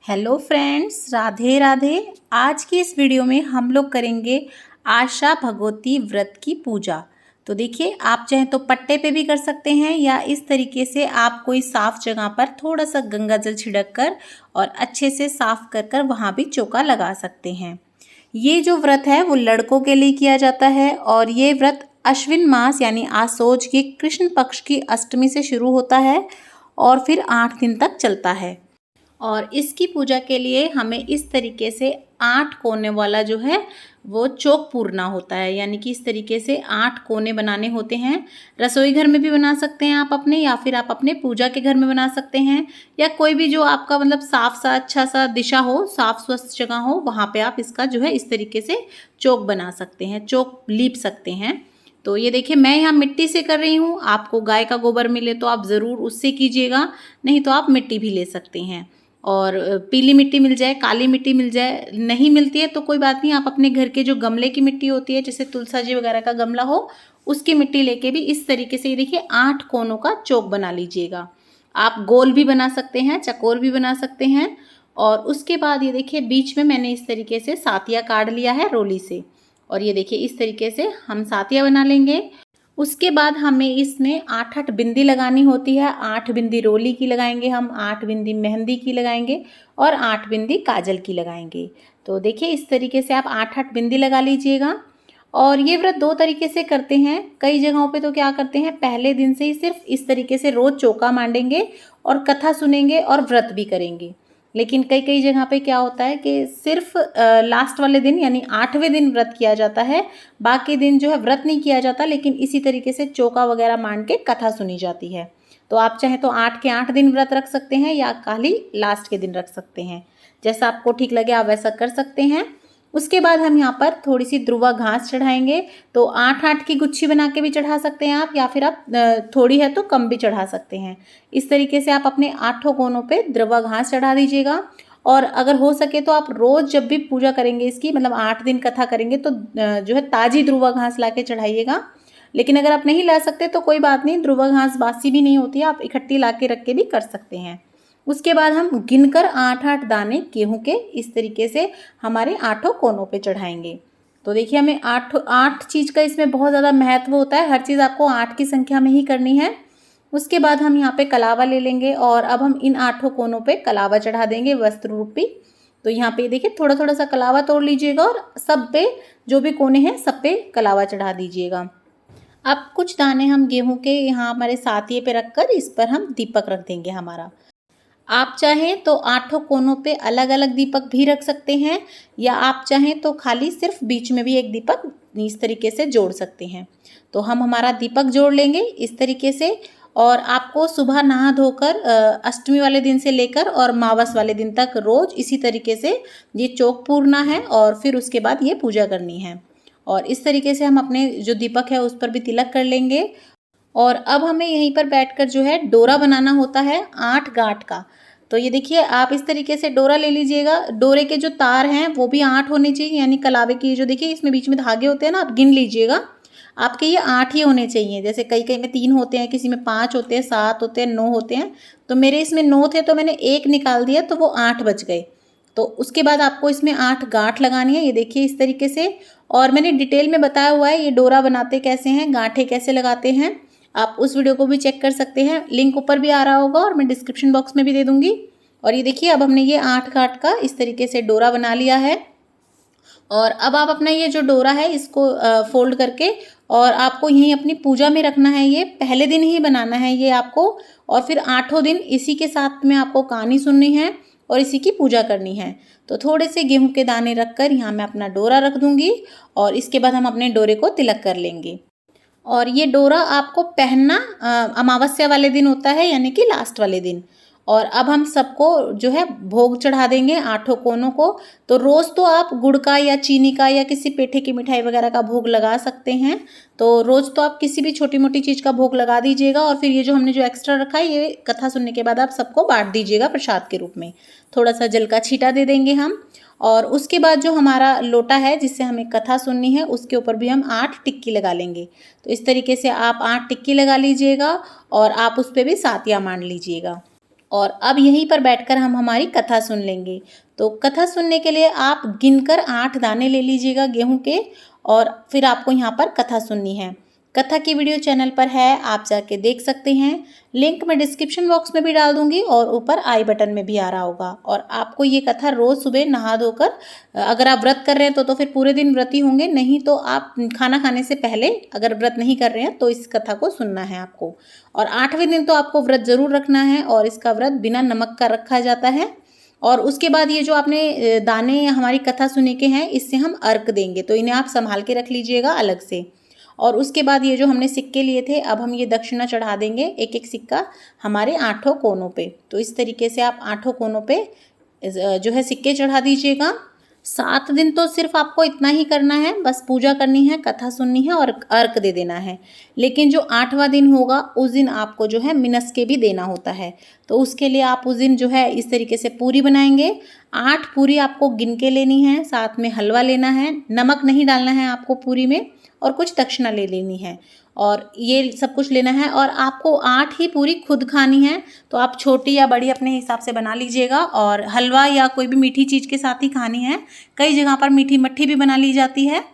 Hello friends, Radhe Radhe. आज की इस वीडियो में हम लोग करेंगे आशा भगवती व्रत की पूजा। तो देखिए, आप चाहें तो पट्टे पे भी कर सकते हैं या इस तरीके से आप कोई साफ़ जगह पर थोड़ा सा गंगा जल छिड़क कर और अच्छे से साफ़ कर कर वहाँ भी चौका लगा सकते हैं। ये जो व्रत है वो लड़कों के लिए किया जाता है और ये व्रत अश्विन मास यानी आसोज की कृष्ण पक्ष की अष्टमी से शुरू होता है और फिर 8 दिन तक चलता है। और इसकी पूजा के लिए हमें इस तरीके से 8 कोने वाला जो है वो चौक पूरना होता है, यानी कि इस तरीके से 8 कोने बनाने होते हैं। रसोई घर में भी बना सकते हैं आप अपने, या फिर आप अपने पूजा के घर में बना सकते हैं, या कोई भी जो आपका मतलब साफ सा अच्छा सा दिशा हो, साफ स्वच्छ जगह हो, वहाँ पे आप इसका जो है इस तरीके से चौक बना सकते हैं, चौक लीप सकते हैं। तो ये देखिए, मैं यहाँ मिट्टी से कर रही हूँ। आपको गाय का गोबर मिले तो आप ज़रूर उससे कीजिएगा, नहीं तो आप मिट्टी भी ले सकते हैं। और पीली मिट्टी मिल जाए, काली मिट्टी मिल जाए, नहीं मिलती है तो कोई बात नहीं, आप अपने घर के जो गमले की मिट्टी होती है, जैसे तुलसा जी वगैरह का गमला हो, उसकी मिट्टी लेके भी इस तरीके से ये देखिए 8 कोनों का चौक बना लीजिएगा। आप गोल भी बना सकते हैं, चकोर भी बना सकते हैं। और उसके बाद ये देखिए, बीच में मैंने इस तरीके से सातिया काट लिया है रोली से, और ये देखिए इस तरीके से हम सातिया बना लेंगे। उसके बाद हमें इसमें 8-8 बिंदी लगानी होती है। 8 बिंदी रोली की लगाएंगे हम, 8 बिंदी मेहंदी की लगाएंगे और 8 बिंदी काजल की लगाएंगे। तो देखिए, इस तरीके से आप 8-8 बिंदी लगा लीजिएगा। और ये व्रत 2 तरीके से करते हैं। कई जगहों पे तो क्या करते हैं, पहले दिन से ही सिर्फ इस तरीके से रोज़ चौका मांडेंगे और कथा सुनेंगे और व्रत भी करेंगे। लेकिन कई कई जगह पे क्या होता है कि सिर्फ लास्ट वाले दिन यानी 8वें दिन व्रत किया जाता है, बाकी दिन जो है व्रत नहीं किया जाता, लेकिन इसी तरीके से चौका वगैरह मान के कथा सुनी जाती है। तो आप चाहे तो 8 के 8 दिन व्रत रख सकते हैं या खाली लास्ट के दिन रख सकते हैं, जैसा आपको ठीक लगे आप वैसा कर सकते हैं। उसके बाद हम यहाँ पर थोड़ी सी ध्रुवा घास चढ़ाएंगे। तो 8-8 की गुच्छी बना के भी चढ़ा सकते हैं आप, या फिर आप थोड़ी है तो कम भी चढ़ा सकते हैं। इस तरीके से आप अपने 8 कोनों पे ध्रुवा घास चढ़ा दीजिएगा। और अगर हो सके तो आप रोज़ जब भी पूजा करेंगे इसकी, मतलब 8 दिन कथा करेंगे, तो जो है ताज़ी ध्रुवा घास ला के चढ़ाइएगा। लेकिन अगर आप नहीं ला सकते तो कोई बात नहीं, ध्रुवा घास बासी भी नहीं होती है, आप इकट्ठी ला के रख के भी कर सकते हैं। उसके बाद हम गिनकर 8-8 दाने गेहूं के इस तरीके से हमारे 8 कोनों पे चढ़ाएंगे। तो देखिए, हमें 8 चीज़ का इसमें बहुत ज़्यादा महत्व होता है। हर चीज़ आपको 8 की संख्या में ही करनी है। उसके बाद हम यहाँ पे कलावा ले लेंगे और अब हम इन 8 कोनों पे कलावा चढ़ा देंगे वस्त्र रूपी। तो यहाँ पे देखिए, थोड़ा थोड़ा सा कलावा तोड़ लीजिएगा और सब पे जो भी कोने हैं सब पे कलावा चढ़ा दीजिएगा। अब कुछ दाने हम गेहूं के यहाँ हमारे सातिये पे रखकर इस पर हम दीपक रख देंगे हमारा। आप चाहें तो 8 कोनों पे अलग अलग दीपक भी रख सकते हैं, या आप चाहें तो खाली सिर्फ बीच में भी एक दीपक इस तरीके से जोड़ सकते हैं। तो हम हमारा दीपक जोड़ लेंगे इस तरीके से। और आपको सुबह नहा धोकर अष्टमी वाले दिन से लेकर और मावस वाले दिन तक रोज इसी तरीके से ये चौक पूरना है और फिर उसके बाद ये पूजा करनी है। और इस तरीके से हम अपने जो दीपक है उस पर भी तिलक कर लेंगे। और अब हमें यहीं पर बैठकर जो है डोरा बनाना होता है 8 गांठ का। तो ये देखिए, आप इस तरीके से डोरा ले लीजिएगा। डोरे के जो तार हैं वो भी 8 होने चाहिए, यानी कलावे की जो देखिए इसमें बीच में धागे होते हैं ना, आप गिन लीजिएगा। आपके ये 8 ही होने चाहिए। जैसे कई कई में 3 होते हैं, किसी में 5 होते हैं, 7 होते हैं, 9 होते हैं। तो मेरे इसमें 9 थे तो मैंने 1 निकाल दिया, तो वो 8 बच गए। तो उसके बाद आपको इसमें 8 गांठ लगानी है, ये देखिए इस तरीके से। और मैंने डिटेल में बताया हुआ है ये डोरा बनाते कैसे हैं, गांठें कैसे लगाते हैं। आप उस वीडियो को भी चेक कर सकते हैं, लिंक ऊपर भी आ रहा होगा और मैं डिस्क्रिप्शन बॉक्स में भी दे दूंगी। और ये देखिए, अब हमने ये 8 गांठ का इस तरीके से डोरा बना लिया है। और अब आप अपना ये जो डोरा है इसको फोल्ड करके और आपको यहीं अपनी पूजा में रखना है। ये पहले दिन ही बनाना है ये आपको, और फिर 8 दिन इसी के साथ में आपको कहानी सुननी है और इसी की पूजा करनी है। तो थोड़े से गेहूं के दाने रखकर यहाँ मैं अपना डोरा रख दूंगी और इसके बाद हम अपने डोरे को तिलक कर लेंगे। और ये डोरा आपको पहनना अमावस्या वाले दिन होता है, यानी कि लास्ट वाले दिन। और अब हम सबको जो है भोग चढ़ा देंगे 8 कोनों को। तो रोज़ तो आप गुड़ का या चीनी का या किसी पेठे की मिठाई वगैरह का भोग लगा सकते हैं। तो रोज़ तो आप किसी भी छोटी मोटी चीज़ का भोग लगा दीजिएगा। और फिर ये जो हमने जो एक्स्ट्रा रखा है ये कथा सुनने के बाद आप सबको बांट दीजिएगा प्रसाद के रूप में। थोड़ा सा जल का छींटा दे देंगे हम। और उसके बाद जो हमारा लोटा है जिससे हमें कथा सुननी है उसके ऊपर भी हम 8 टिक्की लगा लेंगे। तो इस तरीके से आप 8 टिक्की लगा लीजिएगा और आप उस पर भी सातिया मान लीजिएगा। और अब यहीं पर बैठकर हम हमारी कथा सुन लेंगे। तो कथा सुनने के लिए आप गिनकर 8 दाने ले लीजिएगा गेहूं के, और फिर आपको यहाँ पर कथा सुननी है। कथा की वीडियो चैनल पर है, आप जाके देख सकते हैं। लिंक मैं डिस्क्रिप्शन बॉक्स में भी डाल दूंगी और ऊपर आई बटन में भी आ रहा होगा। और आपको ये कथा रोज़ सुबह नहा धोकर, अगर आप व्रत कर रहे हैं तो फिर पूरे दिन व्रत ही होंगे, नहीं तो आप खाना खाने से पहले अगर व्रत नहीं कर रहे हैं तो इस कथा को सुनना है आपको। और 8वें दिन तो आपको व्रत ज़रूर रखना है, और इसका व्रत बिना नमक का रखा जाता है। और उसके बाद ये जो आपने दाने हमारी कथा सुने के हैं, इससे हम अर्क देंगे, तो इन्हें आप संभाल के रख लीजिएगा अलग से। और उसके बाद ये जो हमने सिक्के लिए थे, अब हम ये दक्षिणा चढ़ा देंगे, एक एक सिक्का हमारे 8 कोनों पे। तो इस तरीके से आप 8 कोनों पे जो है सिक्के चढ़ा दीजिएगा। 7 दिन तो सिर्फ आपको इतना ही करना है, बस पूजा करनी है, कथा सुननी है और अर्क दे देना है। लेकिन जो 8वां दिन होगा उस दिन आपको जो है मिनस्के भी देना होता है। तो उसके लिए आप उस दिन जो है इस तरीके से पूरी बनाएंगे। 8 पूरी आपको गिन के लेनी है, साथ में हलवा लेना है, नमक नहीं डालना है आपको पूरी में, और कुछ दक्षिणा ले लेनी है, और ये सब कुछ लेना है। और आपको 8 ही पूरी खुद खानी है, तो आप छोटी या बड़ी अपने हिसाब से बना लीजिएगा। और हलवा या कोई भी मीठी चीज़ के साथ ही खानी है। कई जगह पर मीठी मट्ठी भी बना ली जाती है।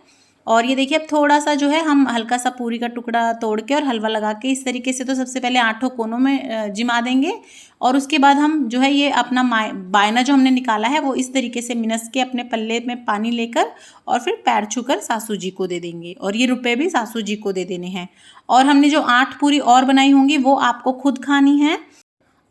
और ये देखिए, अब थोड़ा सा जो है हम हल्का सा पूरी का टुकड़ा तोड़ के और हलवा लगा के इस तरीके से तो सबसे पहले 8 कोनों में जिमा देंगे। और उसके बाद हम जो है ये अपना बायना जो हमने निकाला है वो इस तरीके से मिनस के अपने पल्ले में पानी लेकर और फिर पैर छूकर सासू जी को दे देंगे, और ये रुपए भी सासू जी को दे देने हैं। और हमने जो 8 पूरी और बनाई होंगी वो आपको खुद खानी है।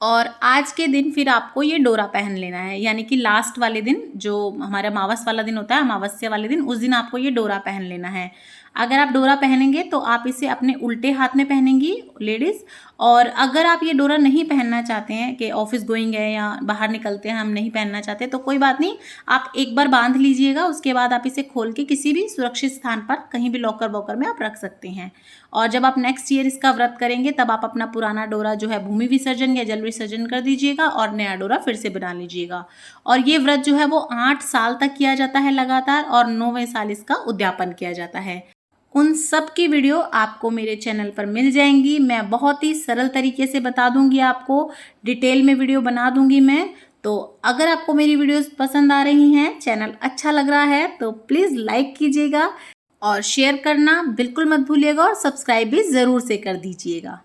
और आज के दिन फिर आपको ये डोरा पहन लेना है, यानी कि लास्ट वाले दिन जो हमारा अमावस वाला दिन होता है, अमावस्या वाले दिन, उस दिन आपको ये डोरा पहन लेना है। अगर आप डोरा पहनेंगे तो आप इसे अपने उल्टे हाथ में पहनेंगी लेडीज़। और अगर आप ये डोरा नहीं पहनना चाहते हैं कि ऑफिस गोइंग है या बाहर निकलते हैं हम नहीं पहनना चाहते, तो कोई बात नहीं, आप एक बार बांध लीजिएगा, उसके बाद आप इसे खोल के किसी भी सुरक्षित स्थान पर कहीं भी लॉकर वॉकर में आप रख सकते हैं। और जब आप नेक्स्ट ईयर इसका व्रत करेंगे तब आप अपना पुराना डोरा जो है भूमि विसर्जन या जल विसर्जन कर दीजिएगा और नया डोरा फिर से बना लीजिएगा। और ये व्रत जो है वो 8 साल तक किया जाता है लगातार, और 9वें साल इसका उद्यापन किया जाता है। उन सब की वीडियो आपको मेरे चैनल पर मिल जाएंगी। मैं बहुत ही सरल तरीके से बता दूंगी, आपको डिटेल में वीडियो बना दूंगी मैं। तो अगर आपको मेरी वीडियोस पसंद आ रही हैं, चैनल अच्छा लग रहा है, तो प्लीज़ लाइक कीजिएगा और शेयर करना बिल्कुल मत भूलिएगा, और सब्सक्राइब भी ज़रूर से कर दीजिएगा।